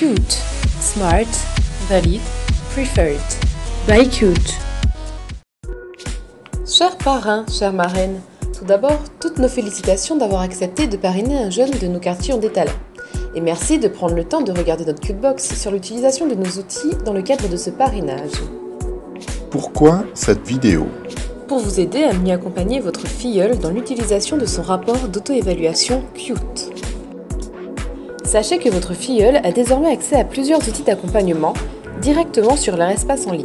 Cute, Smart, Valid, Preferred. By Cute. Chers parrains, chères marraines, tout d'abord, toutes nos félicitations d'avoir accepté de parrainer un jeune de nos quartiers ont des talents. Et merci de prendre le temps de regarder notre Cutebox sur l'utilisation de nos outils dans le cadre de ce parrainage. Pourquoi cette vidéo? Pour vous aider à mieux accompagner votre filleul dans l'utilisation de son rapport d'auto-évaluation Cute. Sachez que votre filleul a désormais accès à plusieurs outils d'accompagnement directement sur leur espace en ligne.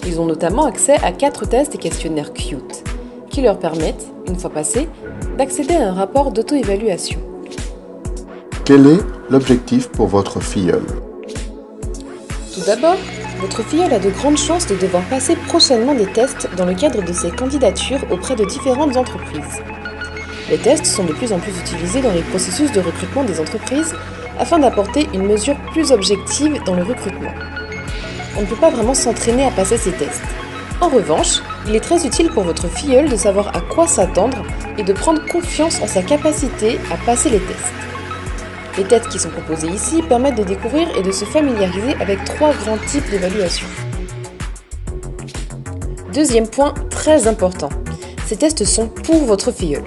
Ils ont notamment accès à 4 tests et questionnaires Cute, qui leur permettent, une fois passés, d'accéder à un rapport d'auto-évaluation. Quel est l'objectif pour votre filleul? Tout d'abord, votre filleul a de grandes chances de devoir passer prochainement des tests dans le cadre de ses candidatures auprès de différentes entreprises. Les tests sont de plus en plus utilisés dans les processus de recrutement des entreprises afin d'apporter une mesure plus objective dans le recrutement. On ne peut pas vraiment s'entraîner à passer ces tests. En revanche, il est très utile pour votre filleul de savoir à quoi s'attendre et de prendre confiance en sa capacité à passer les tests. Les tests qui sont proposés ici permettent de découvrir et de se familiariser avec 3 grands types d'évaluation. Deuxième point très important, ces tests sont pour votre filleul.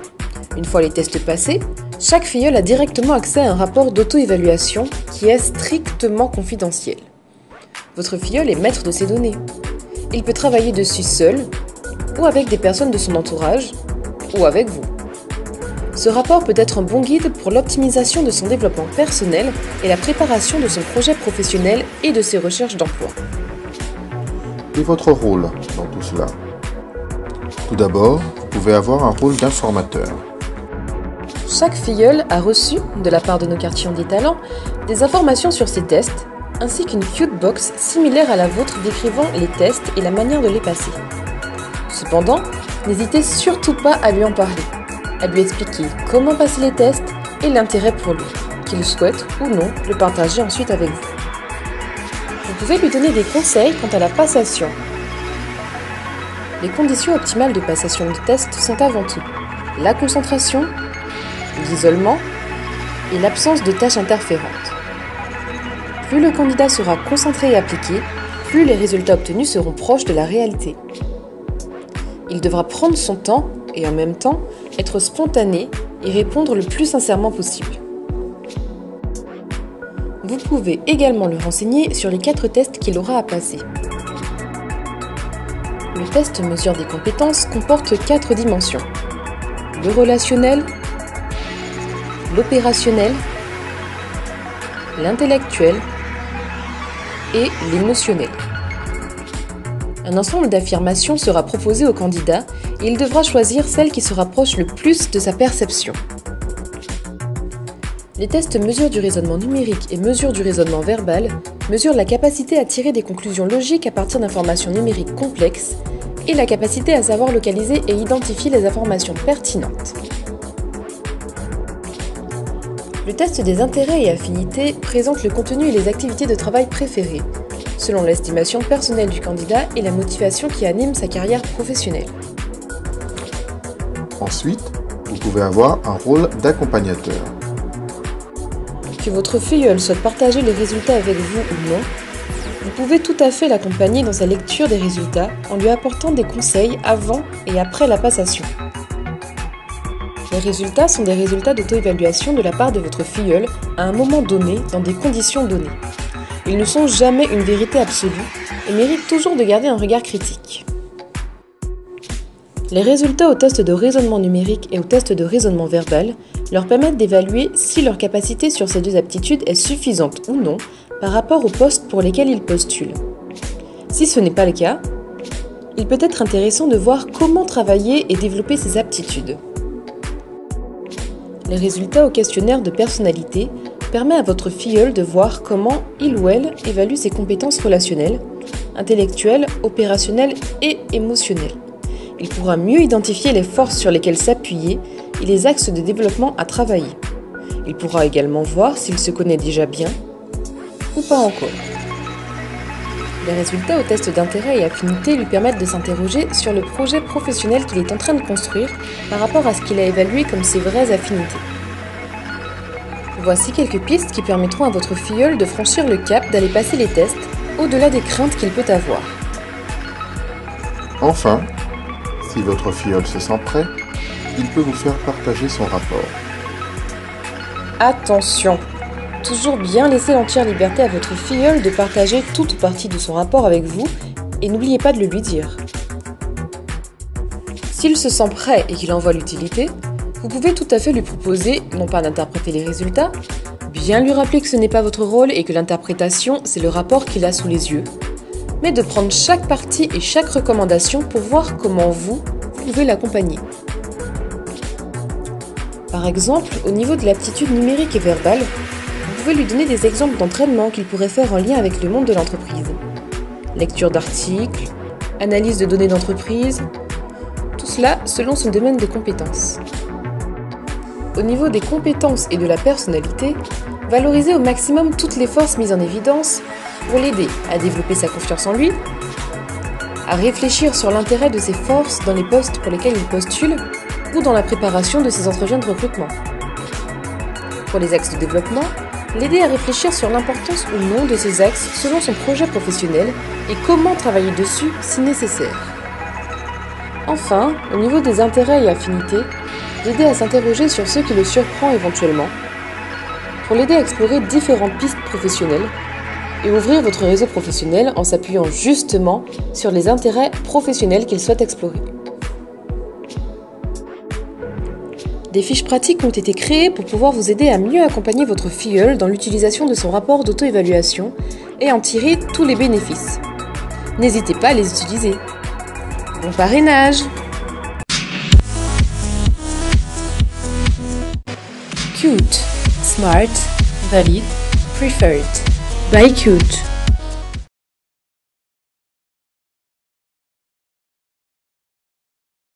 Une fois les tests passés, chaque filleul a directement accès à un rapport d'auto-évaluation qui est strictement confidentiel. Votre filleul est maître de ses données. Il peut travailler dessus seul, ou avec des personnes de son entourage, ou avec vous. Ce rapport peut être un bon guide pour l'optimisation de son développement personnel et la préparation de son projet professionnel et de ses recherches d'emploi. Et votre rôle dans tout cela? Tout d'abord, vous pouvez avoir un rôle d'informateur. Chaque filleul a reçu, de la part de nos quartiers ont des talents, des informations sur ses tests, ainsi qu'une Cutebox similaire à la vôtre décrivant les tests et la manière de les passer. Cependant, n'hésitez surtout pas à lui en parler, à lui expliquer comment passer les tests et l'intérêt pour lui, qu'il souhaite ou non le partager ensuite avec vous. Vous pouvez lui donner des conseils quant à la passation. Les conditions optimales de passation de tests sont avant tout la concentration, l'isolement et l'absence de tâches interférentes. Plus le candidat sera concentré et appliqué, plus les résultats obtenus seront proches de la réalité. Il devra prendre son temps et en même temps être spontané et répondre le plus sincèrement possible. Vous pouvez également le renseigner sur les 4 tests qu'il aura à passer. Le test mesure des compétences comporte 4 dimensions: le relationnel, l'opérationnel, l'intellectuel et l'émotionnel. Un ensemble d'affirmations sera proposé au candidat et il devra choisir celle qui se rapproche le plus de sa perception. Les tests mesure du raisonnement numérique et mesure du raisonnement verbal mesurent la capacité à tirer des conclusions logiques à partir d'informations numériques complexes et la capacité à savoir localiser et identifier les informations pertinentes. Le test des intérêts et affinités présente le contenu et les activités de travail préférées, selon l'estimation personnelle du candidat et la motivation qui anime sa carrière professionnelle. Ensuite, vous pouvez avoir un rôle d'accompagnateur. Que votre filleul souhaite partager les résultats avec vous ou non, vous pouvez tout à fait l'accompagner dans sa lecture des résultats en lui apportant des conseils avant et après la passation. Les résultats sont des résultats d'auto-évaluation de la part de votre filleul à un moment donné dans des conditions données. Ils ne sont jamais une vérité absolue et méritent toujours de garder un regard critique. Les résultats au test de raisonnement numérique et au test de raisonnement verbal leur permettent d'évaluer si leur capacité sur ces 2 aptitudes est suffisante ou non par rapport aux postes pour lesquels ils postulent. Si ce n'est pas le cas, il peut être intéressant de voir comment travailler et développer ces aptitudes. Les résultats au questionnaire de personnalité permettent à votre filleul de voir comment il ou elle évalue ses compétences relationnelles, intellectuelles, opérationnelles et émotionnelles. Il pourra mieux identifier les forces sur lesquelles s'appuyer et les axes de développement à travailler. Il pourra également voir s'il se connaît déjà bien ou pas encore. Les résultats au test d'intérêt et affinité lui permettent de s'interroger sur le projet professionnel qu'il est en train de construire par rapport à ce qu'il a évalué comme ses vraies affinités. Voici quelques pistes qui permettront à votre filleul de franchir le cap d'aller passer les tests au-delà des craintes qu'il peut avoir. Enfin, si votre filleul se sent prêt, il peut vous faire partager son rapport. Attention! Toujours bien laisser l'entière liberté à votre filleul de partager toute ou partie de son rapport avec vous et n'oubliez pas de le lui dire. S'il se sent prêt et qu'il en voit l'utilité, vous pouvez tout à fait lui proposer, non pas d'interpréter les résultats, bien lui rappeler que ce n'est pas votre rôle et que l'interprétation, c'est le rapport qu'il a sous les yeux, mais de prendre chaque partie et chaque recommandation pour voir comment vous pouvez l'accompagner. Par exemple, au niveau de l'aptitude numérique et verbale, vous pouvez lui donner des exemples d'entraînement qu'il pourrait faire en lien avec le monde de l'entreprise. Lecture d'articles, analyse de données d'entreprise, tout cela selon son domaine de compétences. Au niveau des compétences et de la personnalité, valorisez au maximum toutes les forces mises en évidence pour l'aider à développer sa confiance en lui, à réfléchir sur l'intérêt de ses forces dans les postes pour lesquels il postule ou dans la préparation de ses entretiens de recrutement. Pour les axes de développement, l'aider à réfléchir sur l'importance ou non de ces axes selon son projet professionnel et comment travailler dessus si nécessaire. Enfin, au niveau des intérêts et affinités, l'aider à s'interroger sur ce qui le surprend éventuellement, pour l'aider à explorer différentes pistes professionnelles et ouvrir votre réseau professionnel en s'appuyant justement sur les intérêts professionnels qu'il souhaite explorer. Des fiches pratiques ont été créées pour pouvoir vous aider à mieux accompagner votre filleul dans l'utilisation de son rapport d'auto-évaluation et en tirer tous les bénéfices. N'hésitez pas à les utiliser. Bon parrainage! Cute, smart, valid, preferred. By Cute.